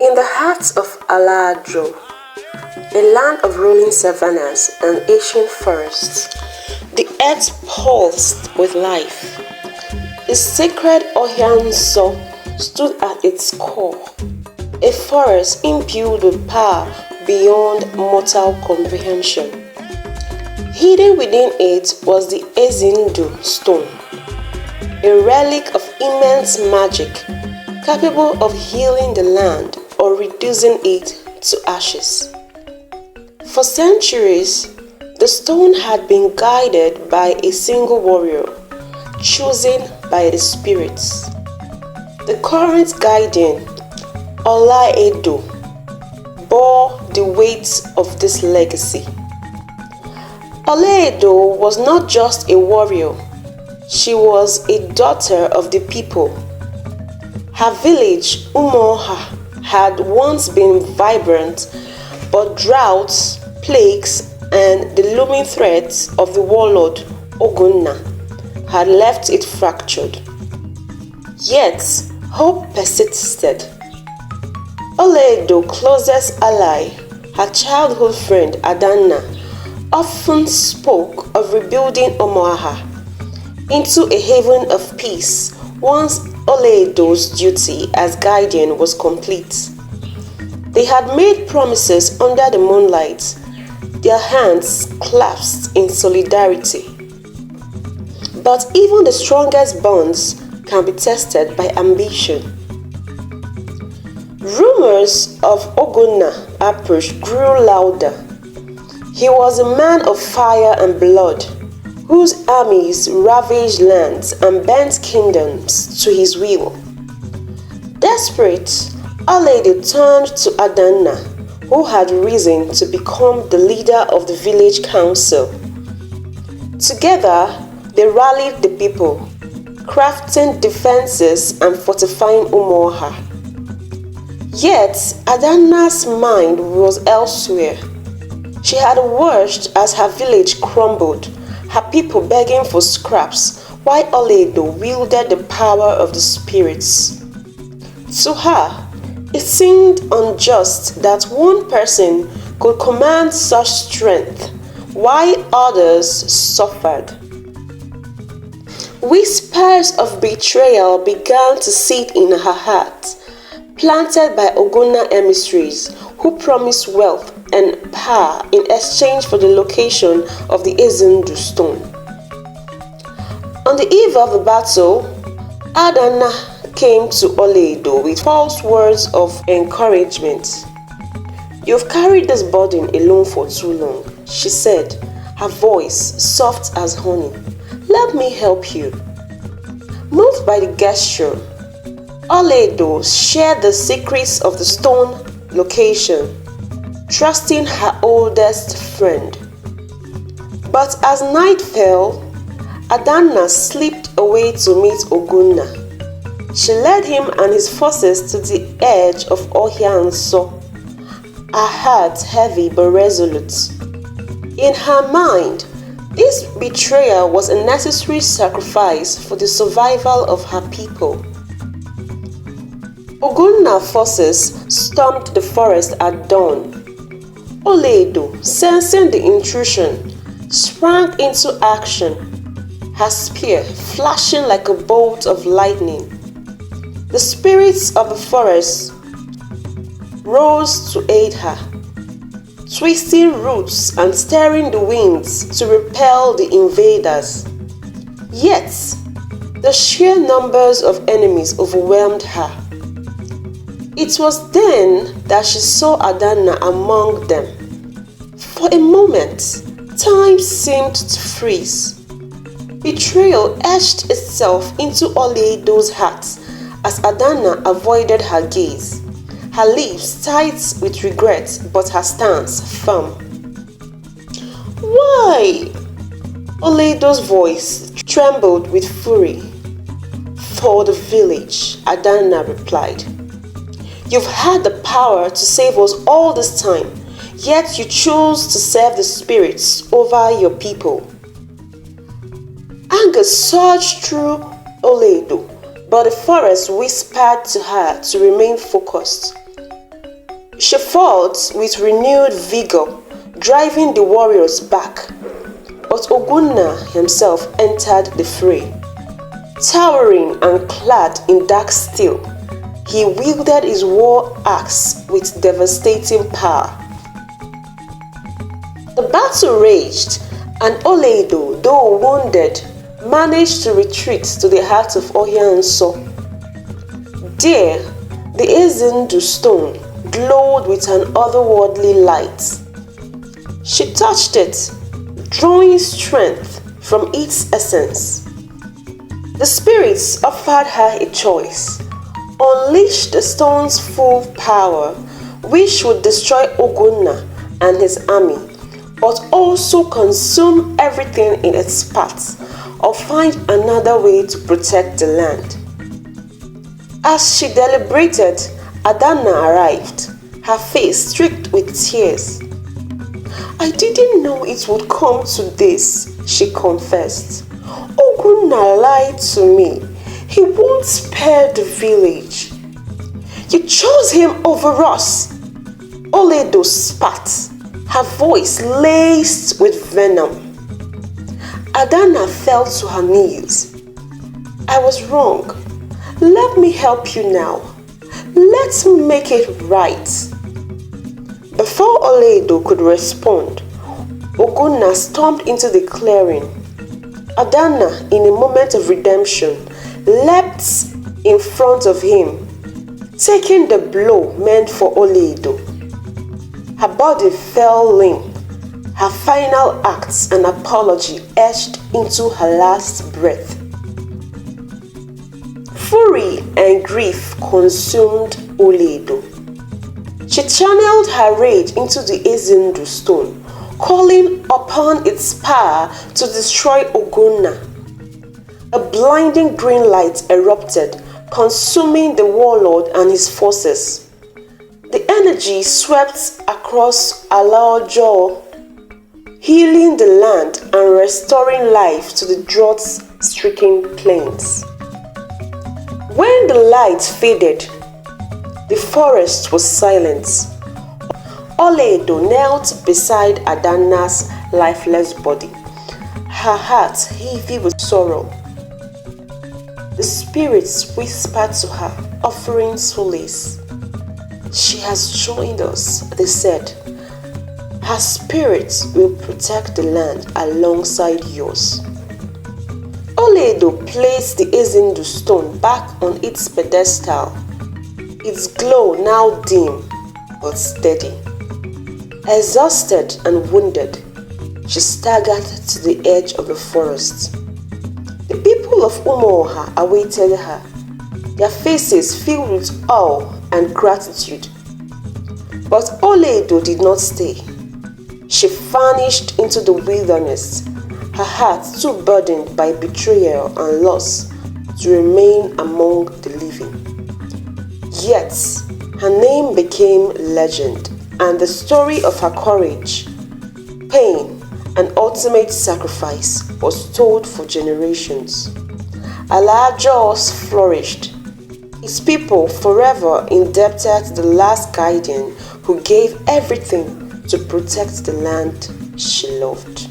In the heart of Ala Ajo, a land of rolling savannas and ancient forests, the earth pulsed with life. The sacred Ọhịa stood at its core, a forest imbued with power beyond mortal comprehension. Hidden within it was the Ezi Ndu Stone, a relic of immense magic, capable of healing the land or reducing it to ashes. For centuries, the stone had been guided by a single warrior, chosen by the spirits. The current guardian, Ọlaedo, bore the weight of this legacy. Ọlaedo was not just a warrior, she was a daughter of the people. Her village, Umuoha, had once been vibrant, but droughts, plagues, and the looming threats of the warlord, Ọgúnna, had left it fractured. Yet, hope persisted. Ọlaedo's closest ally, her childhood friend Adanna, often spoke of rebuilding Umuoha into a haven of peace once Ọlaedo's duty as guardian was complete. They had made promises under the moonlight, their hands clasped in solidarity. But even the strongest bonds can be tested by ambition. Rumors of Ọgúnna's approach grew louder. He was a man of fire and blood, whose armies ravaged lands and bent kingdoms to his will. Desperate, Ọlaedo turned to Adanna, who had risen to become the leader of the village council. Together, they rallied the people, crafting defenses and fortifying Umuoha. Yet, Adanna's mind was elsewhere. She had watched as her village crumbled, her people begging for scraps, while Ọlaedo wielded the power of the spirits. To her, it seemed unjust that one person could command such strength, while others suffered. Whispers of betrayal began to seed in her heart, planted by Ọgúnna emissaries who promised wealth and power in exchange for the location of the Ezi Ndu Stone. On the eve of the battle, Adanna came to Ọlaedo with false words of encouragement. "You've carried this burden alone for too long," she said, her voice soft as honey. "Let me help you." Moved by the gesture, Ọlaedo shared the secrets of the stone location, trusting her oldest friend. But as night fell, Adanna slipped away to meet Ọgúnna. She led him and his forces to the edge of Ọhịa, her heart heavy but resolute. In her mind, this betrayal was a necessary sacrifice for the survival of her people. Ọgúnna's forces stormed the forest at dawn. Ọlaedo, sensing the intrusion, sprang into action, her spear flashing like a bolt of lightning. The spirits of the forest rose to aid her, twisting roots and stirring the winds to repel the invaders. Yet, the sheer numbers of enemies overwhelmed her. It was then that she saw Adanna among them. For a moment, time seemed to freeze. Betrayal etched itself into Ọlaedo's heart as Adanna avoided her gaze, her lips tight with regret but her stance firm. "Why?" Ọlaedo's voice trembled with fury. "For the village," Adanna replied. "You've had the power to save us all this time, yet you chose to serve the spirits over your people." Anger surged through Ọlaedo, but the forest whispered to her to remain focused. She fought with renewed vigor, driving the warriors back. But Ọgúnna himself entered the fray. Towering and clad in dark steel, he wielded his war axe with devastating power. The battle raged, and Ọlaedo, though wounded, managed to retreat to the heart of Ọhịa. There, the Ezi Ndu Stone glowed with an otherworldly light. She touched it, drawing strength from its essence. The spirits offered her a choice: unleash the stone's full power, which would destroy Ọgúnna and his army, but also consume everything in its path, or find another way to protect the land. As she deliberated, Adanna arrived, her face streaked with tears. "I didn't know it would come to this," she confessed. "Ọgúnna lied to me. He won't spare the village." "You chose him over us," Ọlaedo spat, her voice laced with venom. Adanna fell to her knees. "I was wrong. Let me help you now. Let's make it right." Before Ọlaedo could respond, Ọgúnna stormed into the clearing. Adanna, in a moment of redemption, leapt in front of him, taking the blow meant for Ọlaedo. Her body fell limp, her final acts and apology etched into her last breath. Fury and grief consumed Ọlaedo. She channeled her rage into the Ezi Ndu Stone, calling upon its power to destroy Ọgúnna. A blinding green light erupted, consuming the warlord and his forces. The energy swept across Ala Ajo, healing the land and restoring life to the drought-stricken plains. When the light faded, the forest was silent. Ọlaedo knelt beside Adanna's lifeless body, her heart heavy with sorrow. The spirits whispered to her, offering solace. "She has joined us," they said. "Her spirit will protect the land alongside yours." Ọlaedo placed the Ezi Ndu Stone back on its pedestal, its glow now dim but steady. Exhausted and wounded, she staggered to the edge of the forest. The people of Umuoha awaited her, their faces filled with awe and gratitude. But Ọlaedo did not stay. She vanished into the wilderness, her heart too burdened by betrayal and loss to remain among the living. Yet, her name became legend, and the story of her courage, pain, and ultimate sacrifice was told for generations. Ala Ajo flourished, its people forever indebted to the last guardian who gave everything to protect the land she loved.